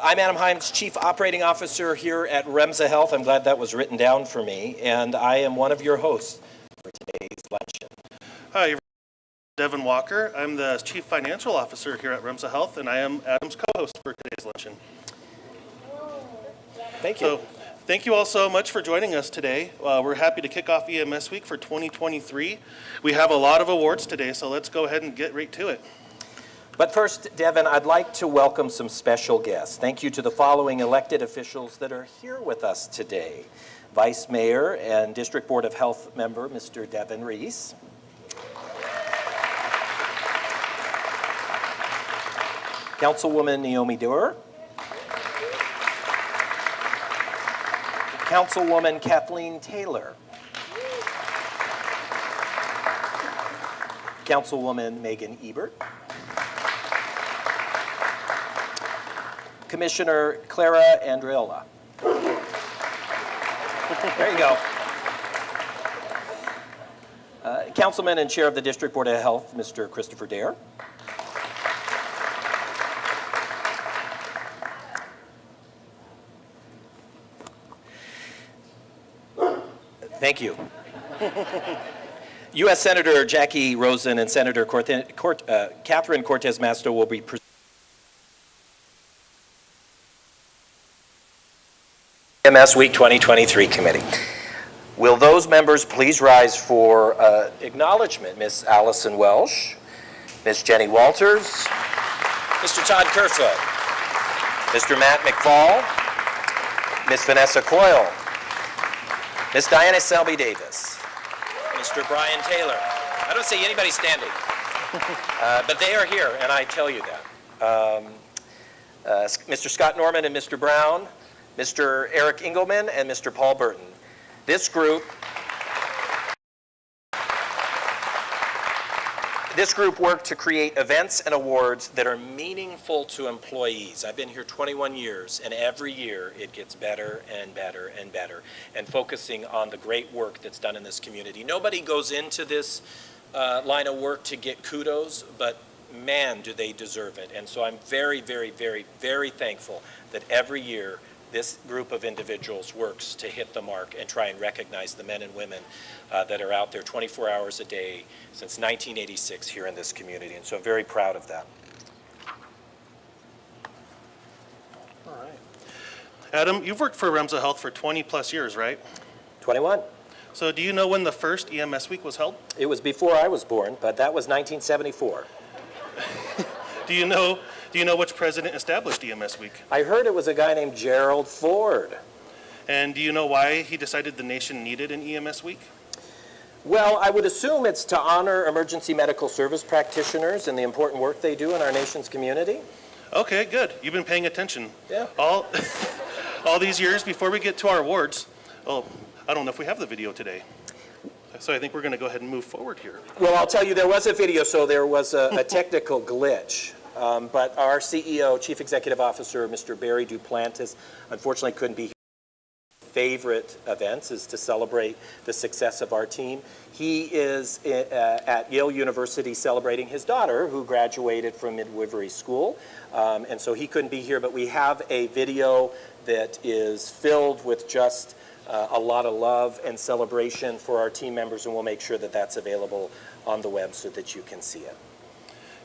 I'm Adam Himes, Chief Operating Officer here at REMSA Health. I'm glad that was written down for me, and I am one of your hosts for today's luncheon. Hi, Devin Walker. I'm the Chief Financial Officer here at REMSA Health, and I am Adam's co-host for today's luncheon. Thank you. So, thank you all so much for joining us today. We're happy to kick off EMS Week for 2023. We have a lot of awards today, so let's go ahead and get right to it. But first, Devin, I'd like to welcome some special guests. Thank you to the following elected officials that are here with us today. Vice Mayor and District Board of Health member, Mr. Devin Reese. Councilwoman Naomi Dewar. Councilwoman Kathleen Taylor. Councilwoman Megan Ebert. Commissioner Clara Andreola. There you go. Councilman and Chair of the District Board of Health, Mr. Christopher Dare. Thank you. U.S. Senator Jackie Rosen and Senator Catherine Cortez Masto will be presenting EMS Week 2023 Committee. Will those members please rise for acknowledgement? Ms. Allison Welsh, Ms. Jenny Walters, Mr. Todd Kerfoot, Mr. Matt McFall, Ms. Vanessa Coyle, Ms. Diana Selby Davis, Mr. Brian Taylor. I don't see anybody standing, but they are here, and I tell you that. Mr. Scott Norman and Mr. Brown, Mr. Eric Engelman, and Mr. Paul Burton. This group worked to create events and awards that are meaningful to employees. I've been here 21 years, and every year it gets better and better and better, and focusing on the great work that's done in this community. Nobody goes into this line of work to get kudos, but man, do they deserve it. And so I'm very, very, very, very thankful that every year this group of individuals works to hit the mark and try and recognize the men and women that are out there 24 hours a day since 1986 here in this community. And so I'm very proud of that. All right. Adam, you've worked for REMSA Health for 20 plus years, right? 21. So do you know when the first EMS Week was held? It was before I was born, but that was 1974. Do you know which president established EMS Week? I heard it was a guy named Gerald Ford. And do you know why he decided the nation needed an EMS Week? Well, I would assume it's to honor emergency medical service practitioners and the important work they do in our nation's community. Okay, good. You've been paying attention. Yeah. All these years before we get to our awards. Oh, I don't know if we have the video today. So I think we're going to go ahead and move forward here. Well, I'll tell you, there was a video, so there was a technical glitch. But our CEO, Chief Executive Officer, Mr. Barry Duplantis, unfortunately couldn't be here. Favorite events is to celebrate the success of our team. He is at Yale University celebrating his daughter, who graduated from midwifery school. And so he couldn't be here, but we have a video that is filled with just a lot of love and celebration for our team members, and we'll make sure that that's available on the web so that you can see it.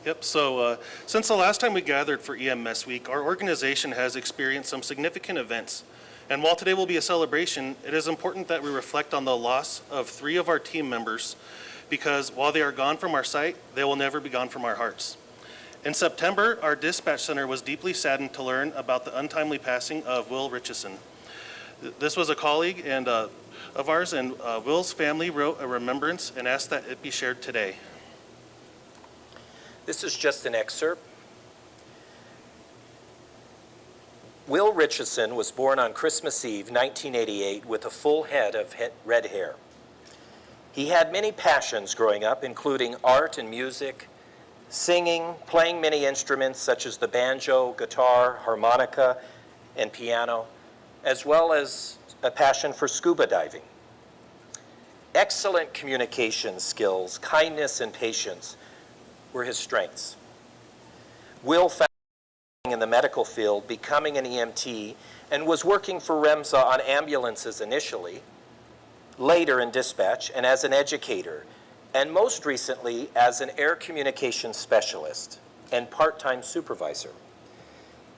Yep, so since the last time we gathered for EMS Week, our organization has experienced some significant events. And while today will be a celebration, it is important that we reflect on the loss of 3 of our team members, because while they are gone from our site, they will never be gone from our hearts. In September, our dispatch center was deeply saddened to learn about the untimely passing of Will Richardson. This was a colleague of ours, and Will's family wrote a remembrance and asked that it be shared today. This is just an excerpt. Will Richardson was born on Christmas Eve, 1988, with a full head of red hair. He had many passions growing up, including art and music, singing, playing many instruments such as the banjo, guitar, harmonica, and piano, as well as a passion for scuba diving. Excellent communication skills, kindness, and patience were his strengths. Will found in the medical field, becoming an EMT, and was working for REMSA on ambulances initially, later in dispatch, and as an educator, and most recently as an air communications specialist and part-time supervisor.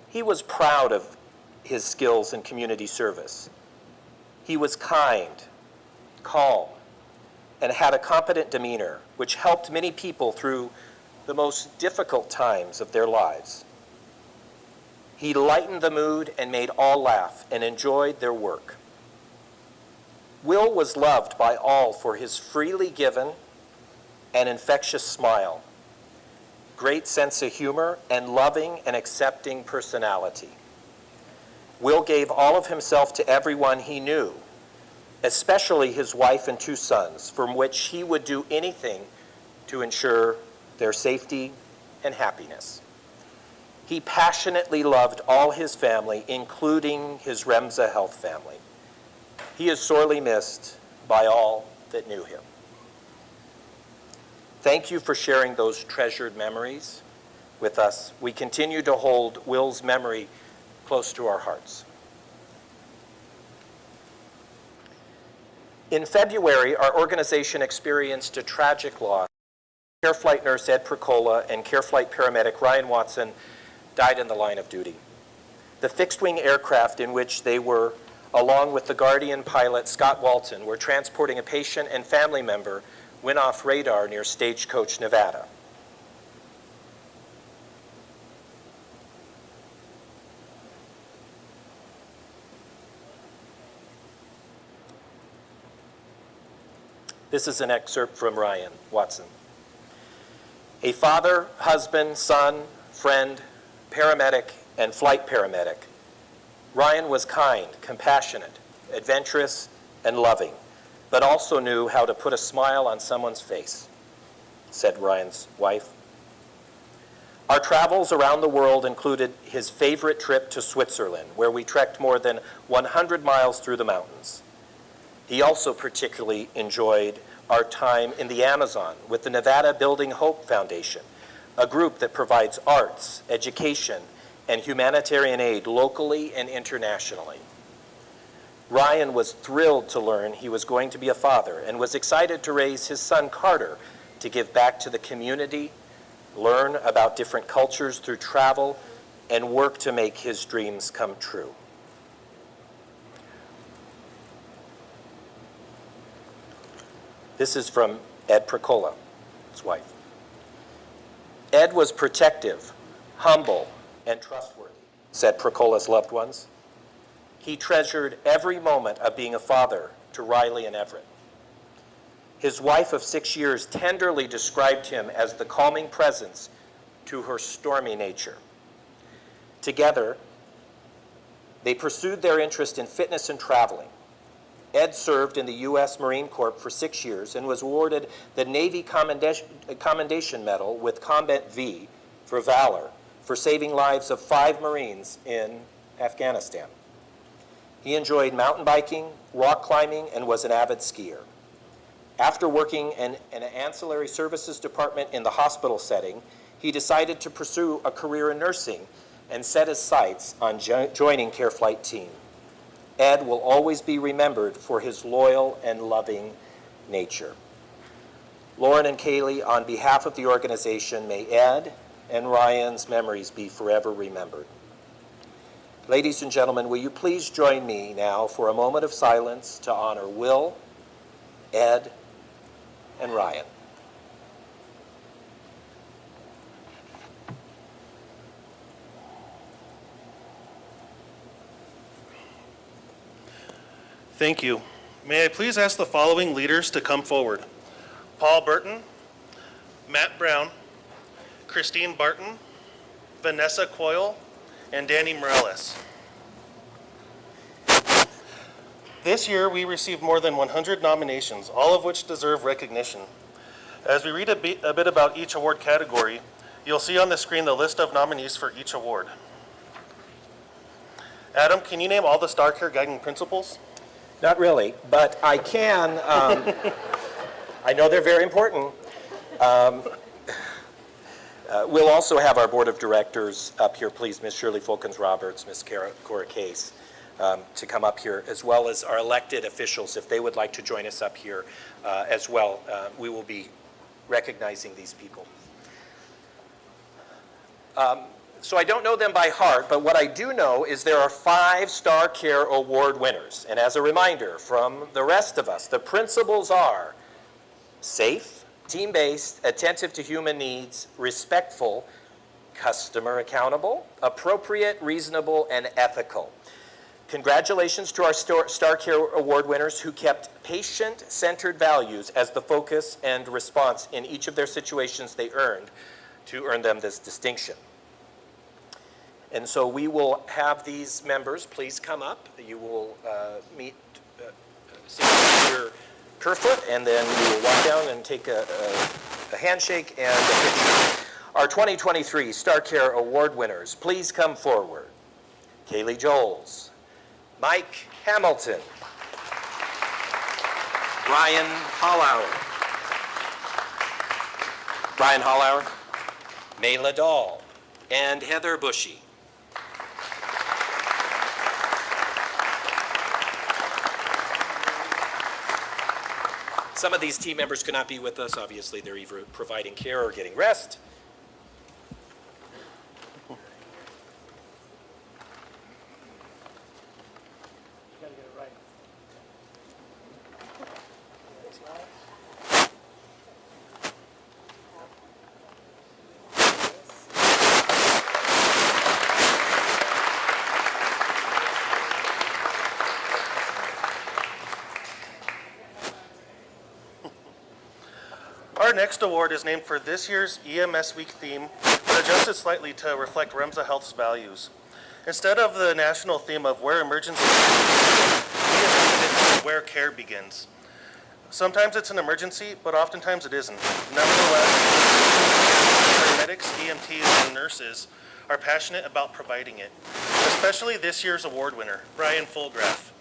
He was proud of his skills in community service. He was kind, calm, and had a competent demeanor, which helped many people through the most difficult times of their lives. He lightened the mood and made all laugh and enjoyed their work. Will was loved by all for his freely given and infectious smile, great sense of humor, and loving and accepting personality. Will gave all of himself to everyone he knew, especially his wife and 2 sons, from which he would do anything to ensure their safety and happiness. He passionately loved all his family, including his REMSA Health family. He is sorely missed by all that knew him. Thank you for sharing those treasured memories with us. We continue to hold Will's memory close to our hearts. In February, our organization experienced a tragic loss. Care flight nurse Ed Percola and care flight paramedic Ryan Watson died in the line of duty. The fixed-wing aircraft in which they were, along with the Guardian pilot Scott Walton, were transporting a patient and family member, went off radar near Stagecoach, Nevada. This is an excerpt from Ryan Watson. A father, husband, son, friend, paramedic, and flight paramedic, Ryan was kind, compassionate, adventurous, and loving, but also knew how to put a smile on someone's face, said Ryan's wife. Our travels around the world included his favorite trip to Switzerland, where we trekked more than 100 miles through the mountains. He also particularly enjoyed our time in the Amazon with the Nevada Building Hope Foundation, a group that provides arts, education, and humanitarian aid locally and internationally. Ryan was thrilled to learn he was going to be a father and was excited to raise his son Carter to give back to the community, learn about different cultures through travel, and work to make his dreams come true. This is from Ed Percola, his wife. Ed was protective, humble, and trustworthy, said Percola's loved ones. He treasured every moment of being a father to Riley and Everett. His wife of 6 years tenderly described him as the calming presence to her stormy nature. Together, they pursued their interest in fitness and traveling. Ed served in the U.S. Marine Corps for 6 years and was awarded the Navy Commendation Medal with Combat V for valor for saving lives of 5 Marines in Afghanistan. He enjoyed mountain biking, rock climbing, and was an avid skier. After working in an ancillary services department in the hospital setting, he decided to pursue a career in nursing and set his sights on joining Care Flight Team. Ed will always be remembered for his loyal and loving nature. Lauren and Kaylee, on behalf of the organization, may Ed and Ryan's memories be forever remembered. Ladies and gentlemen, will you please join me now for a moment of silence to honor Will, Ed, and Ryan. Thank you. May I please ask the following leaders to come forward? Paul Burton, Matt Brown, Christine Barton, Vanessa Coyle, and Danny Morales. This year, we received more than 100 nominations, all of which deserve recognition. As we read a bit about each award category, you'll see on the screen the list of nominees for each award. Adam, can you name all the Star Care guiding principles? Not really, but I can. I know they're very important. We'll also have our board of directors up here, please, Ms. Shirley Folkens-Roberts, Ms. Cora Case, to come up here, as well as our elected officials, if they would like to join us up here as well. We will be recognizing these people. So I don't know them by heart, but what I do know is there are 5 Star Care Award winners. And as a reminder from the rest of us, the principles are safe, team-based, attentive to human needs, respectful, customer accountable, appropriate, reasonable, and ethical. Congratulations to our Star Care Award winners who kept patient-centered values as the focus and response in each of their situations they earned to earn them this distinction. And so we will have these members please come up. You will meet Secretary Kerfoot, and then we will walk down and take a handshake and a picture. Our 2023 Star Care Award winners, please come forward. Kaylee Joels, Mike Hamilton, Brian Hollauer, Mayla Dahl, and Heather Bushy. Some of these team members could not be with us. Obviously, they're either providing care or getting rest. Our next award is named for this year's EMS Week theme, but adjusted slightly to reflect REMSA Health's values. Instead of the national theme of where emergency begins, we adapted it to where care begins. Sometimes it's an emergency, but oftentimes it isn't. Nevertheless, paramedics, EMTs, and nurses are passionate about providing it, especially this year's award winner, Brian Fulgraff.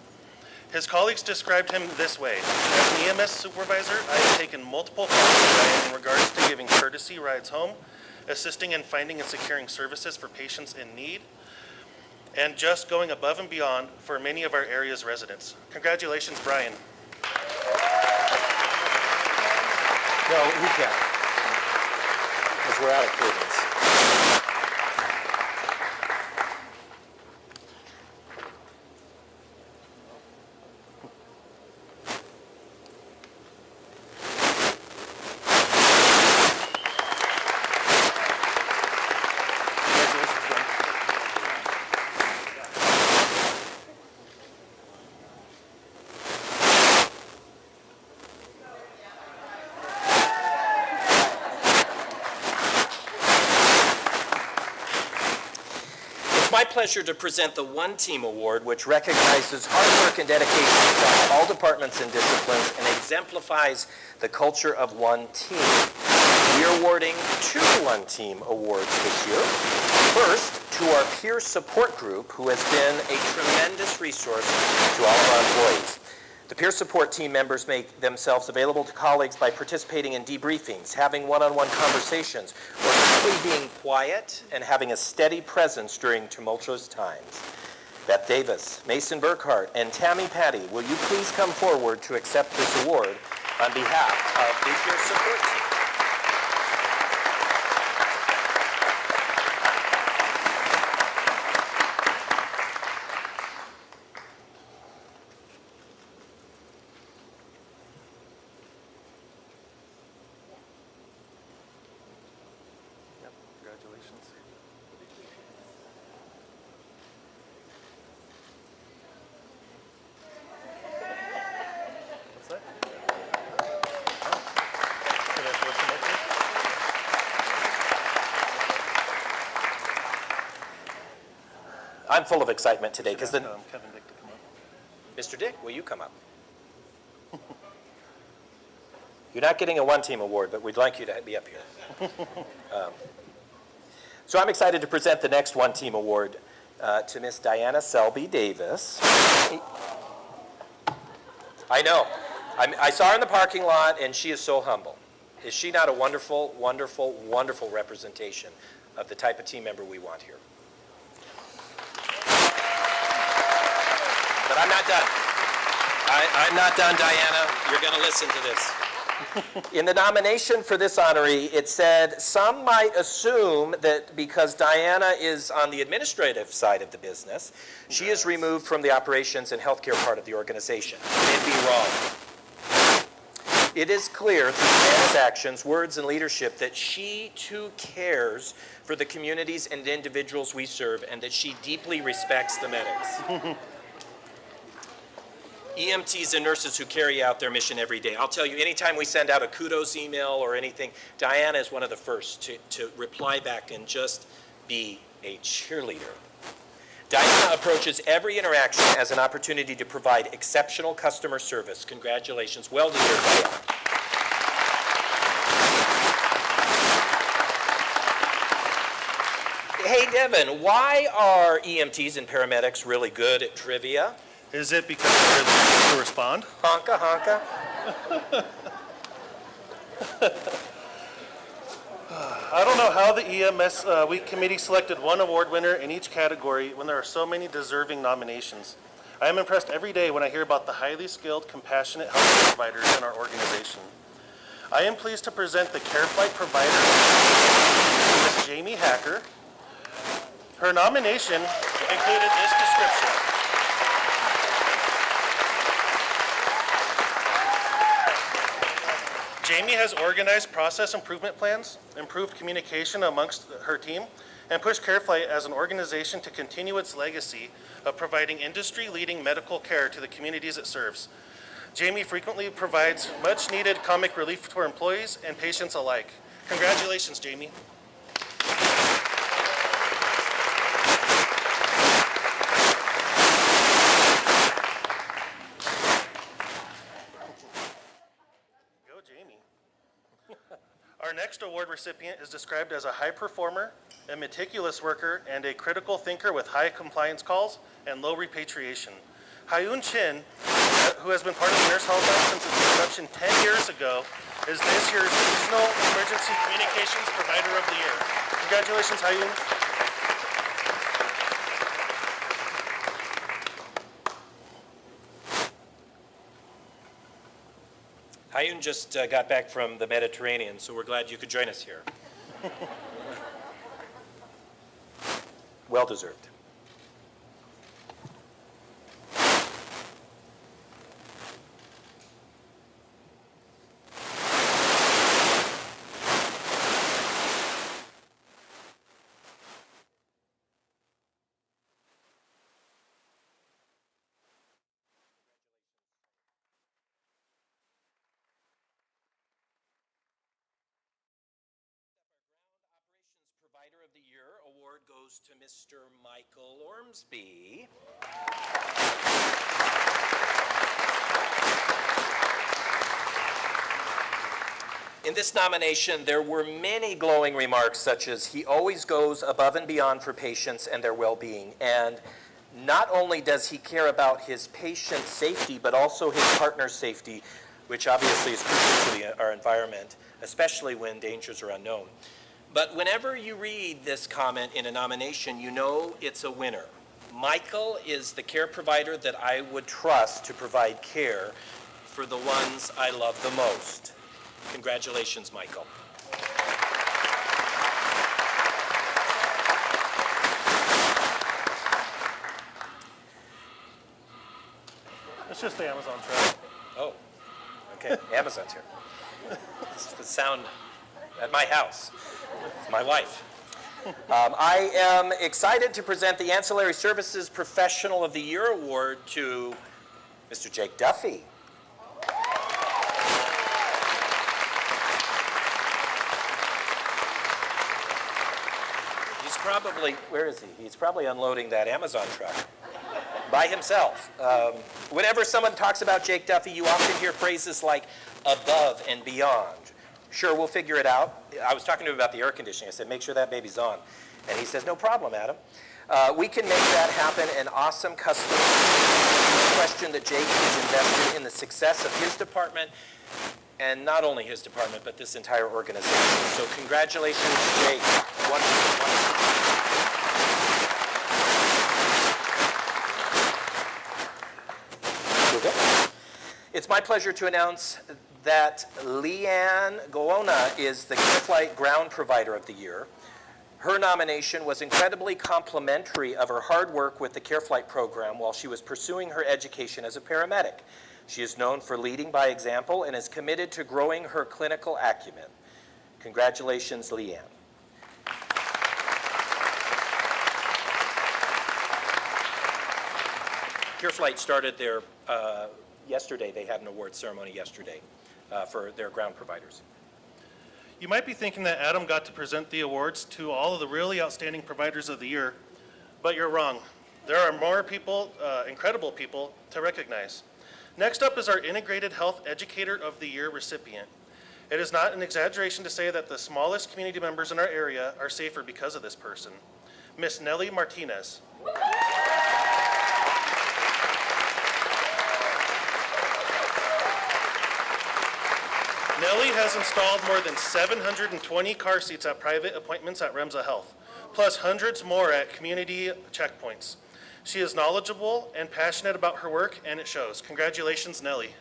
His colleagues described him this way: as an EMS supervisor, I have taken multiple calls with Brian in regards to giving courtesy rides home, assisting in finding and securing services for patients in need, and just going above and beyond for many of our area's residents. Congratulations, Brian. No, we can't, because we're out of cadence. My pleasure to present the One Team Award, which recognizes hard work and dedication across all departments and disciplines and exemplifies the culture of one team. We are awarding 2 One Team Awards this year. First, to our peer support group, who has been a tremendous resource to all of our employees. The peer support team members make themselves available to colleagues by participating in debriefings, having one-on-one conversations, or simply being quiet and having a steady presence during tumultuous times. Beth Davis, Mason Burkhart, and Tammy Patty, will you please come forward to accept this award on behalf of the peer support team? Congratulations. What's that? Can I throw some up there? I'm full of excitement today because Kevin Dick to come up. Mr. Dick, will you come up? You're not getting a One Team Award, but we'd like you to be up here. So I'm excited to present the next One Team Award to Miss Diana Selby Davis. I know. I saw her in the parking lot, and she is so humble. Is she not a wonderful, wonderful, wonderful representation of the type of team member we want here? But I'm not done. I'm not done, Diana. You're going to listen to this. In the nomination for this honoree, it said, some might assume that because Diana is on the administrative side of the business, she is removed from the operations and healthcare part of the organization. They'd be wrong. It is clear through Diana's actions, words, and leadership that she too cares for the communities and individuals we serve, and that she deeply respects the medics. EMTs and nurses who carry out their mission every day. I'll tell you, anytime we send out a kudos email or anything, Diana is one of the first to reply back and just be a cheerleader. Diana approaches every interaction as an opportunity to provide exceptional customer service. Congratulations. Well deserved, Diana. Hey, Devin, why are EMTs and paramedics really good at trivia? Is it because they're the first to respond? Honka, honka. I don't know how the EMS Week Committee selected one award winner in each category when there are so many deserving nominations. I am impressed every day when I hear about the highly skilled, compassionate healthcare providers in our organization. I am pleased to present the Care Flight Provider, Ms. Jamie Hacker. Her nomination included this description. Jamie has organized process improvement plans, improved communication amongst her team, and pushed CareFlight as an organization to continue its legacy of providing industry-leading medical care to the communities it serves. Jamie frequently provides much-needed comic relief to our employees and patients alike. Congratulations, Jamie. Our next award recipient is described as a high performer, a meticulous worker, and a critical thinker with high compliance calls and low repatriation. Hyun Chin, who has been part of the Nurse Helpline since its inception 10 years ago, is this year's Regional Emergency Communications Provider of the Year. Congratulations, Hyun. Hyun just got back from the Mediterranean, so we're glad you could join us here. Well deserved. Provider of the Year award goes to Mr. Michael Ormsby. In this nomination, there were many glowing remarks such as, he always goes above and beyond for patients and their well-being. And not only does he care about his patient's safety, but also his partner's safety, which obviously is crucial to our environment, especially when dangers are unknown. But whenever you read this comment in a nomination, you know it's a winner. Michael is the care provider that I would trust to provide care for the ones I love the most. Congratulations, Michael. It's just the Amazon truck. Oh, okay, Amazon's here. This is the sound at my house. My wife. I am excited to present the Ancillary Services Professional of the Year Award to Mr. Jake Duffy. He's probably, where is he? He's probably unloading that Amazon truck by himself. Whenever someone talks about Jake Duffy, you often hear phrases like above and beyond. Sure, we'll figure it out. I was talking to him about the air conditioning. I said, make sure that baby's on. And he says, no problem, Adam. We can make that happen. An awesome customer. No question that Jake is invested in the success of his department and not only his department, but this entire organization. So congratulations, Jake. Wonderful, wonderful. It's my pleasure to announce that Leanne Goona is the CareFlight Ground Provider of the Year. Her nomination was incredibly complimentary of her hard work with the CareFlight program while she was pursuing her education as a paramedic. She is known for leading by example and is committed to growing her clinical acumen. Congratulations, Leanne. CareFlight started their, yesterday, they had an award ceremony yesterday for their ground providers. You might be thinking that Adam got to present the awards to all of the really outstanding providers of the year, but you're wrong. There are more people, incredible people, to recognize. Next up is our Integrated Health Educator of the Year recipient. It is not an exaggeration to say that the smallest community members in our area are safer because of this person. Miss Nellie Martinez. Nellie has installed more than 720 car seats at private appointments at REMSA Health, plus hundreds more at community checkpoints. She is knowledgeable and passionate about her work, and it shows. Congratulations, Nellie.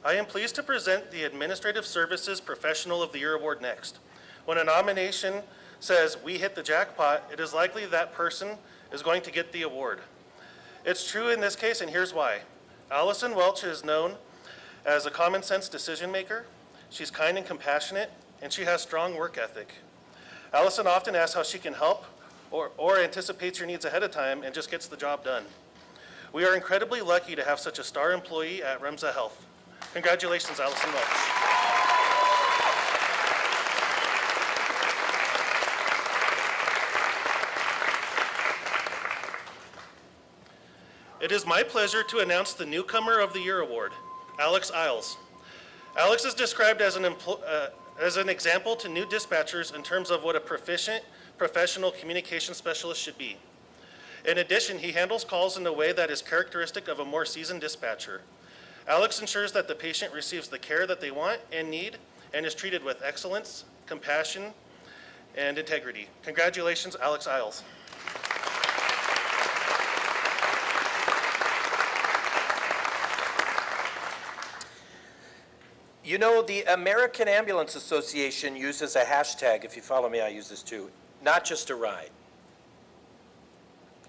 I am pleased to present the Administrative Services Professional of the Year Award next. When a nomination says we hit the jackpot, it is likely that person is going to get the award. It's true in this case, and here's why. Allison Welch is known as a common sense decision maker. She's kind and compassionate, and she has strong work ethic. Allison often asks how she can help or anticipates your needs ahead of time and just gets the job done. We are incredibly lucky to have such a star employee at REMSA Health. Congratulations, Allison Welch. It is my pleasure to announce the Newcomer of the Year Award, Alex Isles. Alex is described as an example to new dispatchers in terms of what a proficient, professional communication specialist should be. In addition, he handles calls in a way that is characteristic of a more seasoned dispatcher. Alex ensures that the patient receives the care that they want and need and is treated with excellence, compassion, and integrity. Congratulations, Alex Isles. You know, the American Ambulance Association uses a hashtag, if you follow me, I use this too, not just a ride.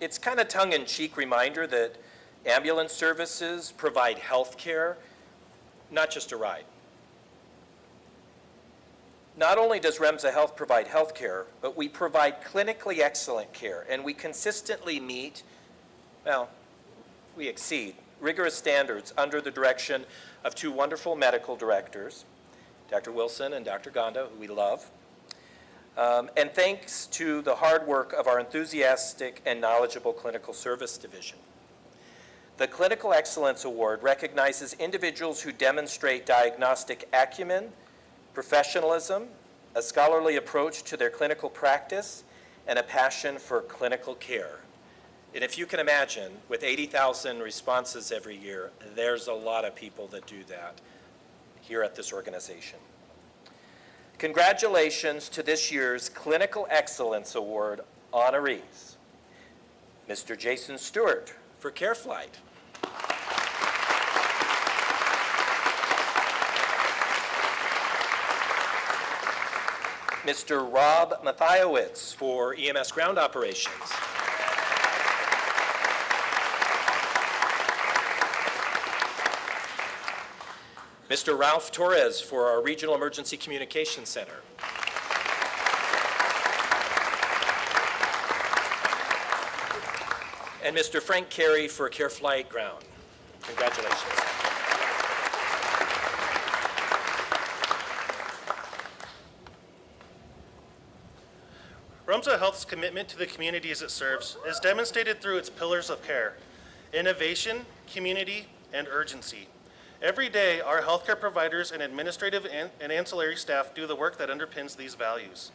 It's kind of tongue-in-cheek reminder that ambulance services provide health care, not just a ride. Not only does REMSA Health provide health care, but we provide clinically excellent care, and we consistently meet, well, we exceed rigorous standards under the direction of two wonderful medical directors, Dr. Wilson and Dr. Gonda, who we love. And thanks to the hard work of our enthusiastic and knowledgeable clinical service division. The Clinical Excellence Award recognizes individuals who demonstrate diagnostic acumen, professionalism, a scholarly approach to their clinical practice, and a passion for clinical care. And if you can imagine, with 80,000 responses every year, there's a lot of people that do that here at this organization. Congratulations to this year's Clinical Excellence Award honorees. Mr. Jason Stewart for CareFlight. Mr. Rob Mathiowicz for EMS Ground Operations. Mr. Ralph Torres for our Regional Emergency Communications Center. And Mr. Frank Carey for CareFlight Ground. Congratulations. REMSA Health's commitment to the communities it serves is demonstrated through its pillars of care: innovation, community, and urgency. Every day, our healthcare providers and administrative and ancillary staff do the work that underpins these values.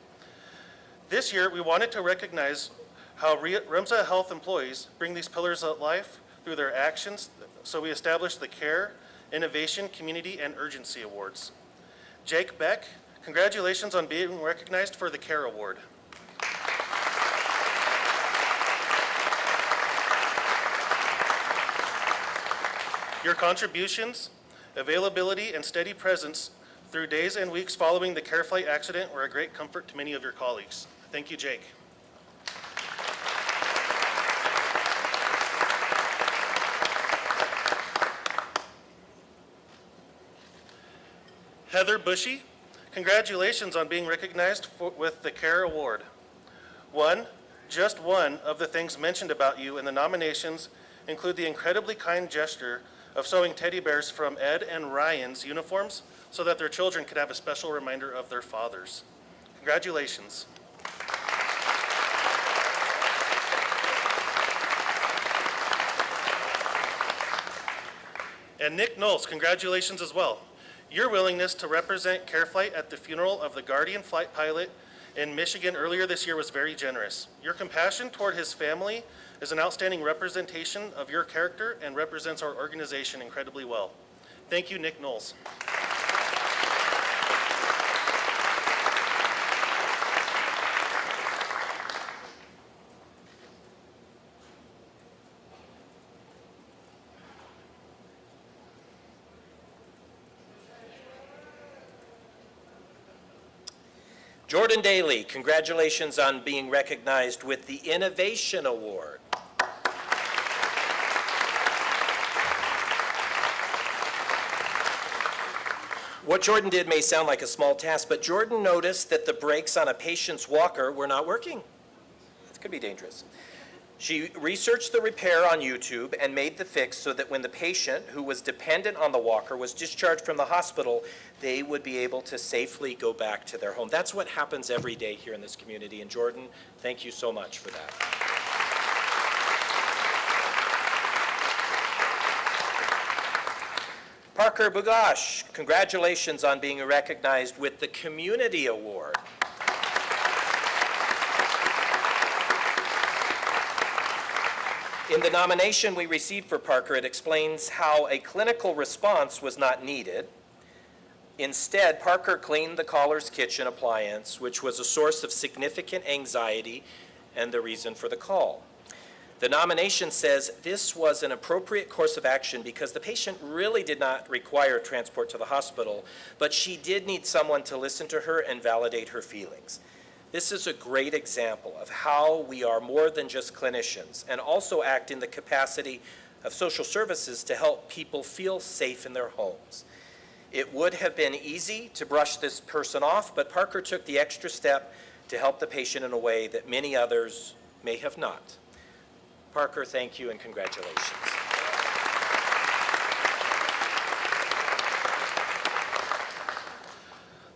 This year, we wanted to recognize how REMSA health employees bring these pillars of life through their actions, so we established the CARE, Innovation, Community, and Urgency Awards. Jake Beck, congratulations on being recognized for the CARE Award. Your contributions, availability, and steady presence through days and weeks following the CARE flight accident were a great comfort to many of your colleagues. Thank you, Jake. Heather Bushy, congratulations on being recognized with the CARE Award. Just one of the things mentioned about you in the nominations include the incredibly kind gesture of sewing teddy bears from Ed and Ryan's uniforms so that their children could have a special reminder of their fathers. Congratulations. And Nick Knowles, congratulations as well. Your willingness to represent CareFlight at the funeral of the Guardian flight pilot in Michigan earlier this year was very generous. Your compassion toward his family is an outstanding representation of your character and represents our organization incredibly well. Thank you, Nick Knowles. Jordan Daly, congratulations on being recognized with the Innovation Award. What Jordan did may sound like a small task, but Jordan noticed that the brakes on a patient's walker were not working. This could be dangerous. She researched the repair on YouTube and made the fix so that when the patient, who was dependent on the walker, was discharged from the hospital, they would be able to safely go back to their home. That's what happens every day here in this community. And Jordan, thank you so much for that. Parker Bugash, congratulations on being recognized with the Community Award. In the nomination we received for Parker, it explains how a clinical response was not needed. Instead, Parker cleaned the caller's kitchen appliance, which was a source of significant anxiety and the reason for the call. The nomination says this was an appropriate course of action because the patient really did not require transport to the hospital, but she did need someone to listen to her and validate her feelings. This is a great example of how we are more than just clinicians and also act in the capacity of social services to help people feel safe in their homes. It would have been easy to brush this person off, but Parker took the extra step to help the patient in a way that many others may have not. Parker, thank you and congratulations.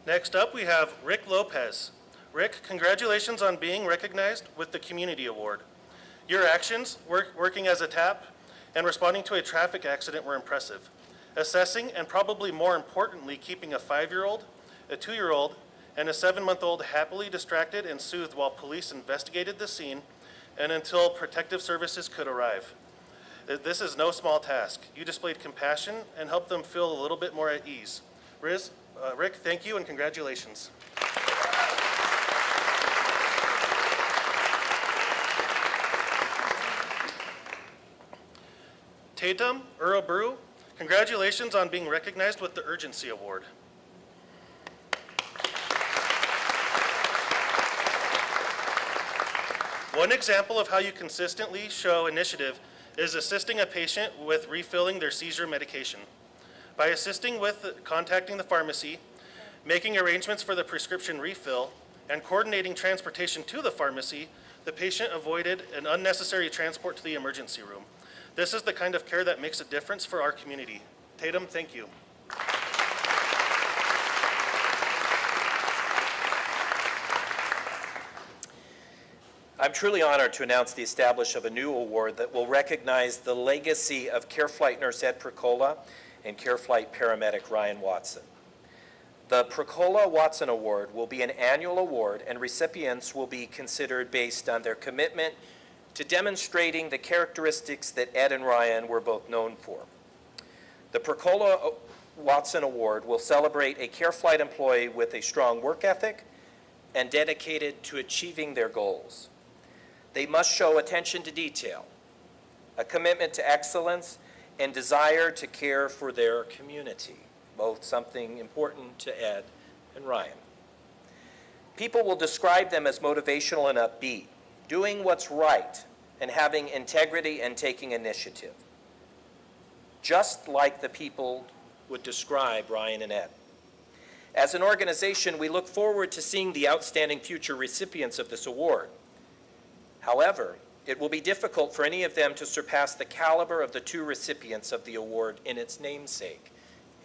Next up, we have Rick Lopez. Rick, congratulations on being recognized with the Community Award. Your actions, working as a TAP and responding to a traffic accident were impressive. Assessing and probably more importantly, keeping a 5-year-old, a 2-year-old, and a 7-month-old happily distracted and soothed while police investigated the scene and until protective services could arrive. This is no small task. You displayed compassion and helped them feel a little bit more at ease. Rick, thank you and congratulations. Tatum Uroburu, congratulations on being recognized with the Urgency Award. One example of how you consistently show initiative is assisting a patient with refilling their seizure medication. By assisting with contacting the pharmacy, making arrangements for the prescription refill, and coordinating transportation to the pharmacy, the patient avoided an unnecessary transport to the emergency room. This is the kind of care that makes a difference for our community. Tatum, thank you. I'm truly honored to announce the establishment of a new award that will recognize the legacy of CareFlight nurse Ed Percola and CareFlight paramedic Ryan Watson. The Percola Watson Award will be an annual award, and recipients will be considered based on their commitment to demonstrating the characteristics that Ed and Ryan were both known for. The Percola Watson Award will celebrate a CareFlight employee with a strong work ethic and dedicated to achieving their goals. They must show attention to detail, a commitment to excellence, and desire to care for their community, both something important to Ed and Ryan. People will describe them as motivational and upbeat, doing what's right, and having integrity and taking initiative, just like the people would describe Ryan and Ed. As an organization, we look forward to seeing the outstanding future recipients of this award. However, it will be difficult for any of them to surpass the caliber of the two recipients of the award in its namesake,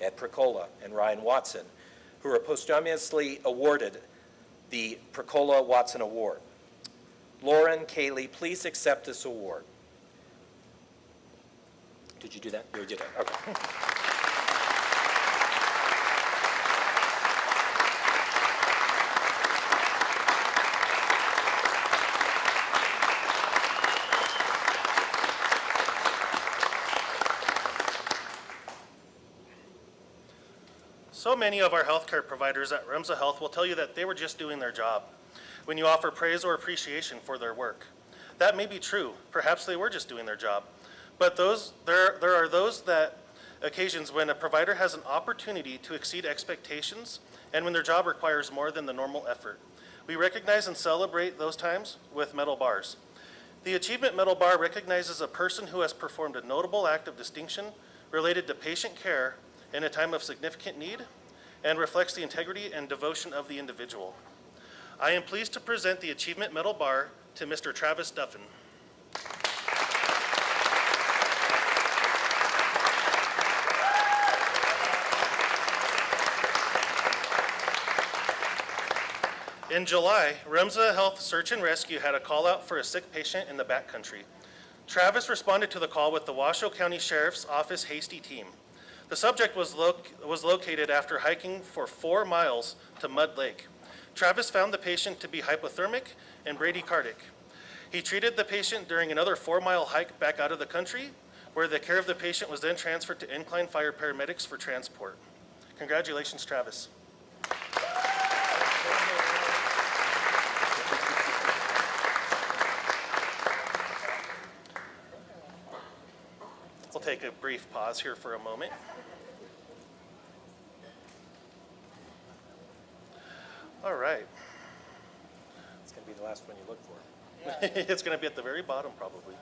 Ed Percola and Ryan Watson, who are posthumously awarded the Percola Watson Award. Lauren, Kaylee, please accept this award. Did you do that? You did it. Okay. So many of our healthcare providers at REMSA Health will tell you that they were just doing their job when you offer praise or appreciation for their work. That may be true. Perhaps they were just doing their job. But there are those occasions when a provider has an opportunity to exceed expectations and when their job requires more than the normal effort. We recognize and celebrate those times with medal bars. The Achievement Medal Bar recognizes a person who has performed a notable act of distinction related to patient care in a time of significant need and reflects the integrity and devotion of the individual. I am pleased to present the Achievement Medal Bar to Mr. Travis Duffin. In July, REMSA Health Search and Rescue had a call out for a sick patient in the backcountry. Travis responded to the call with the Washoe County Sheriff's Office hasty team. The subject was located after hiking for 4 miles to Mud Lake. Travis found the patient to be hypothermic and bradycardic. He treated the patient during another 4-mile hike back out of the country, where the care of the patient was then transferred to Incline Fire paramedics for transport. Congratulations, Travis. We'll take a brief pause here for a moment. All right. It's going to be the last one you look for. It's going to be at the very bottom, probably.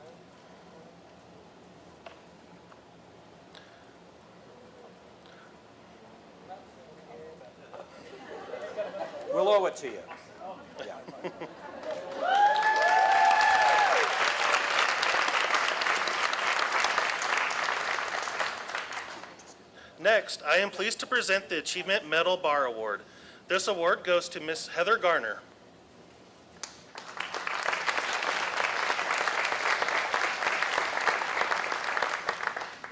We'll owe it to you. Yeah. Next, I am pleased to present the Achievement Medal Bar Award. This award goes to Miss Heather Garner.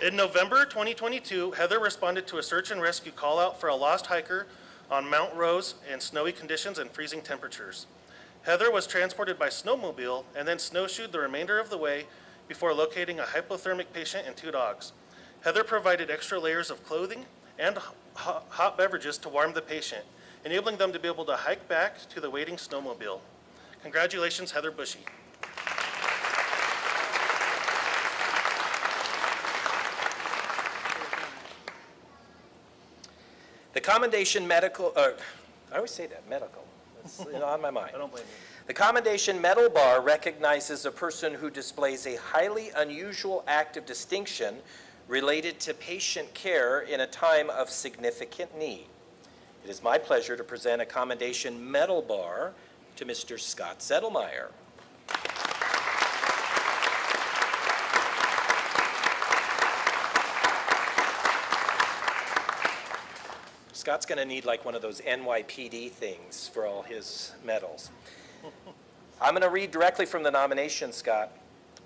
In November 2022, Heather responded to a search and rescue call out for a lost hiker on Mount Rose in snowy conditions and freezing temperatures. Heather was transported by snowmobile and then snowshoed the remainder of the way before locating a hypothermic patient and 2 dogs. Heather provided extra layers of clothing and hot beverages to warm the patient, enabling them to be able to hike back to the waiting snowmobile. Congratulations, Heather Bushy. The Commendation Medical, I always say that, medical. It's on my mind. I don't blame you. The Commendation Medal Bar recognizes a person who displays a highly unusual act of distinction related to patient care in a time of significant need. It is my pleasure to present a Commendation Medal Bar to Mr. Scott Zettelmeyer. Scott's going to need like one of those NYPD things for all his medals. I'm going to read directly from the nomination, Scott.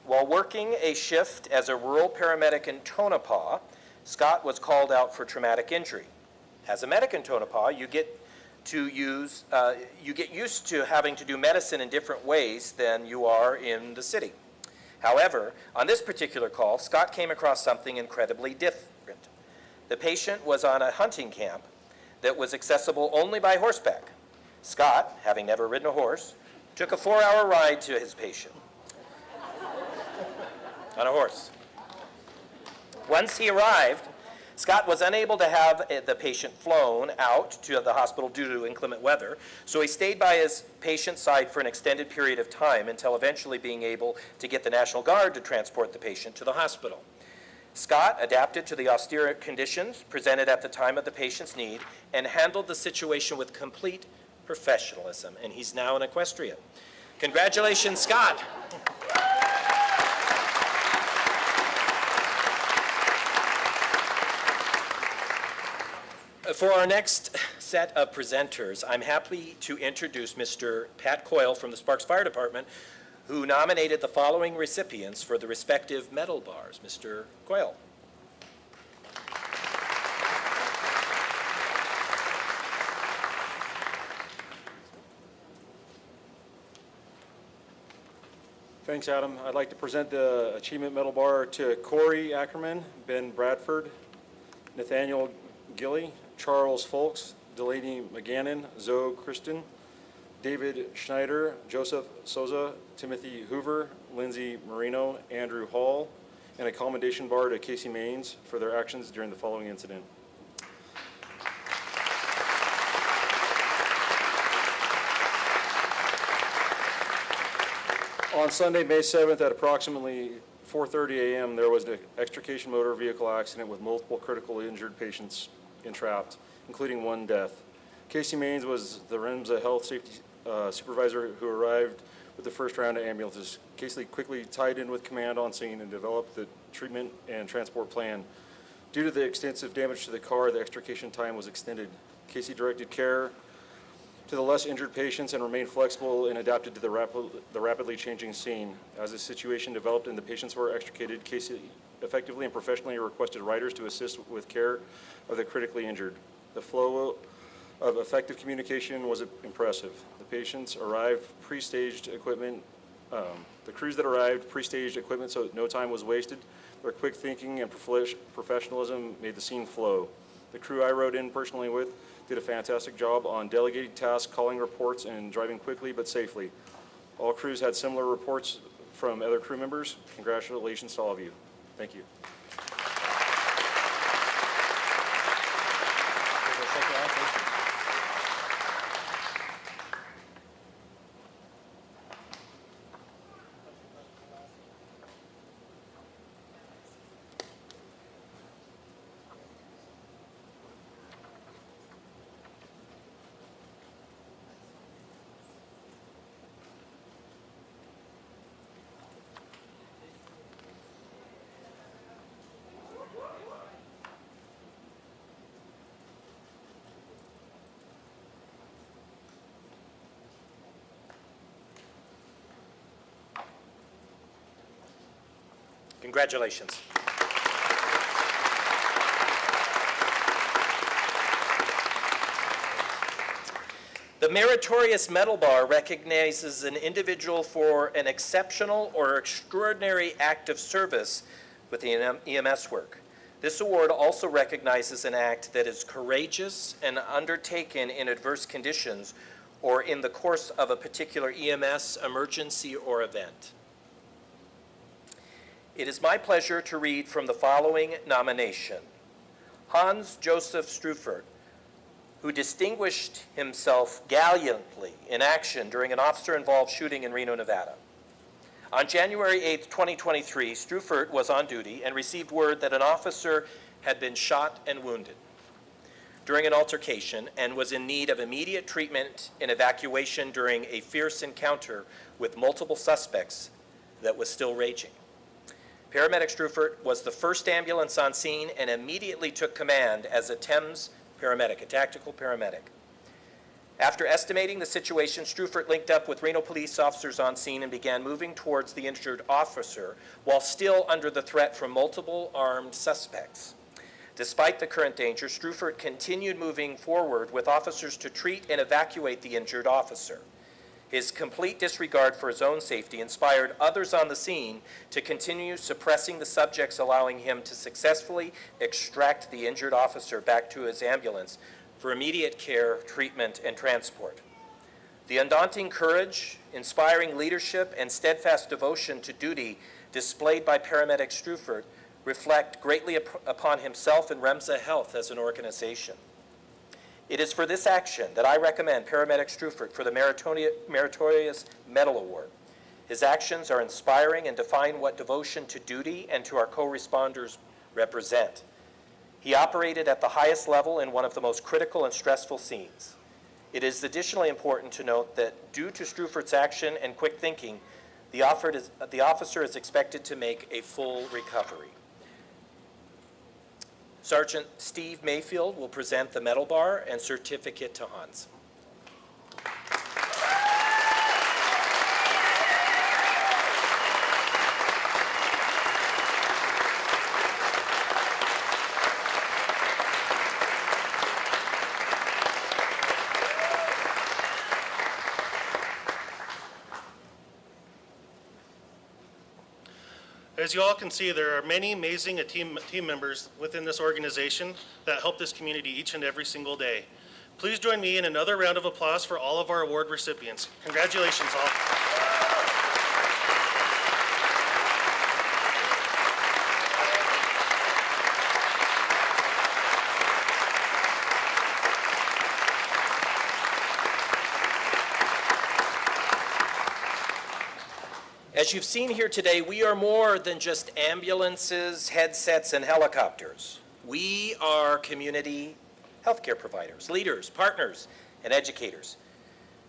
While working a shift as a rural paramedic in Tonopah, Scott was called out for traumatic injury. As a medic in Tonopah, you get used to having to do medicine in different ways than you are in the city. However, on this particular call, Scott came across something incredibly different. The patient was on a hunting camp that was accessible only by horseback. Scott, having never ridden a horse, took a 4-hour ride to his patient on a horse. Once he arrived, Scott was unable to have the patient flown out to the hospital due to inclement weather, so he stayed by his patient's side for an extended period of time until eventually being able to get the National Guard to transport the patient to the hospital. Scott adapted to the austere conditions presented at the time of the patient's need and handled the situation with complete professionalism, and he's now an equestrian. Congratulations, Scott. For our next set of presenters, I'm happy to introduce Mr. Pat Coyle from the Sparks Fire Department, who nominated the following recipients for the respective medal bars. Mr. Coyle. Thanks, Adam. I'd like to present the Achievement Medal Bar to Corey Ackerman, Ben Bradford, Nathaniel Gilly, Charles Folks, Delaney McGannon, Zoe Kristen, David Schneider, Joseph Souza, Timothy Hoover, Lindsay Marino, Andrew Hall, and a commendation bar to Casey Maines for their actions during the following incident. On Sunday, May 7th at approximately 4:30 a.m., there was an extrication motor vehicle accident with multiple critical injured patients entrapped, including one death. Casey Maines was the REMSA health safety supervisor who arrived with the first round of ambulances. Casey quickly tied in with command on scene and developed the treatment and transport plan. Due to the extensive damage to the car, the extrication time was extended. Casey directed care to the less injured patients and remained flexible and adapted to the rapidly changing scene. As the situation developed and the patients were extricated, Casey effectively and professionally requested riders to assist with care of the critically injured. The flow of effective communication was impressive. The patients arrived pre-staged equipment. The crews that arrived pre-staged equipment so no time was wasted. Their quick thinking and professionalism made the scene flow. The crew I rode in personally with did a fantastic job on delegating tasks, calling reports, and driving quickly but safely. All crews had similar reports from other crew members. Congratulations to all of you. Thank you. Congratulations. The Meritorious Medal Bar recognizes an individual for an exceptional or extraordinary act of service with the EMS work. This award also recognizes an act that is courageous and undertaken in adverse conditions or in the course of a particular EMS emergency or event. It is my pleasure to read from the following nomination. Hans Joseph Strufert, who distinguished himself gallantly in action during an officer-involved shooting in Reno, Nevada. On January 8, 2023, Strufert was on duty and received word that an officer had been shot and wounded during an altercation and was in need of immediate treatment and evacuation during a fierce encounter with multiple suspects that was still raging. Paramedic Strufert was the first ambulance on scene and immediately took command as a TEMS paramedic, a tactical paramedic. After estimating the situation, Strufert linked up with Reno police officers on scene and began moving towards the injured officer while still under the threat from multiple armed suspects. Despite the current danger, Strufert continued moving forward with officers to treat and evacuate the injured officer. His complete disregard for his own safety inspired others on the scene to continue suppressing the subjects, allowing him to successfully extract the injured officer back to his ambulance for immediate care, treatment, and transport. The undaunting courage, inspiring leadership, and steadfast devotion to duty displayed by paramedic Strufert reflect greatly upon himself and REMSA Health as an organization. It is for this action that I recommend paramedic Strufert for the Meritorious Medal Award. His actions are inspiring and define what devotion to duty and to our co-responders represent. He operated at the highest level in one of the most critical and stressful scenes. It is additionally important to note that due to Strufert's action and quick thinking, the officer is expected to make a full recovery. Sergeant Steve Mayfield will present the medal bar and certificate to Hans. As you all can see, there are many amazing team members within this organization that help this community each and every single day. Please join me in another round of applause for all of our award recipients. Congratulations, all. As you've seen here today, we are more than just ambulances, headsets, and helicopters. We are community healthcare providers, leaders, partners, and educators.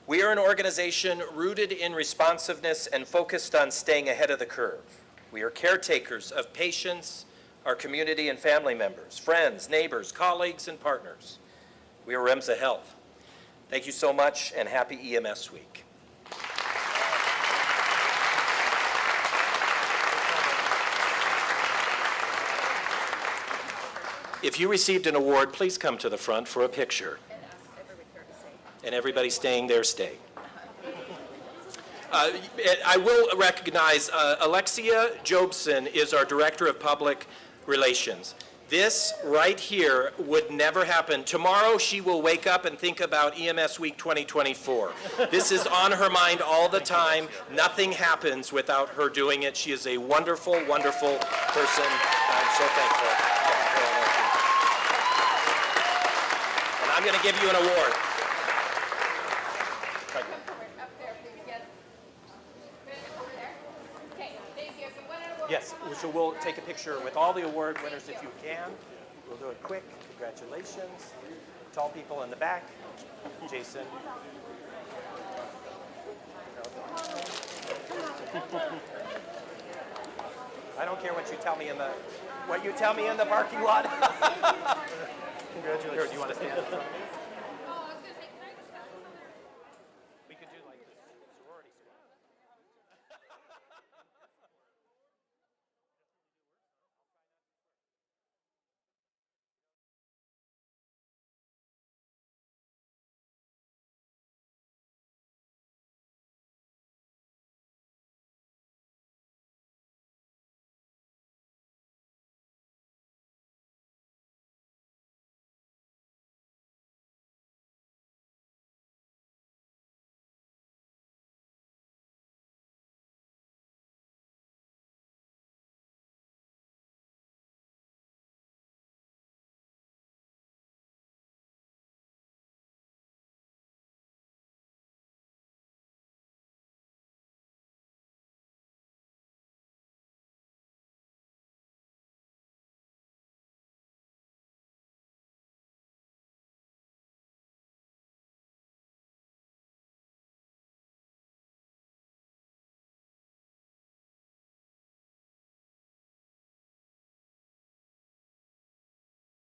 We are an organization rooted in responsiveness and focused on staying ahead of the curve. We are caretakers of patients, our community and family members, friends, neighbors, colleagues, and partners. We are REMSA Health. Thank you so much, and happy EMS Week. If you received an award, please come to the front for a picture. And ask everybody here to say. And everybody staying there, stay. I will recognize Alexia Jobson is our Director of Public Relations. This right here would never happen. Tomorrow she will wake up and think about EMS Week 2024. This is on her mind all the time. Nothing happens without her doing it. She is a wonderful, wonderful person. I'm so thankful. And I'm going to give you an award. Up there, please, yes. Over there. Okay, thank you. So what award? Yes, so we'll take a picture with all the award winners if you can. We'll do it quick. Congratulations. Tall people in the back. Jason. I don't care what you tell me in the parking lot. Congratulations. Here, do you want to stand in front of me?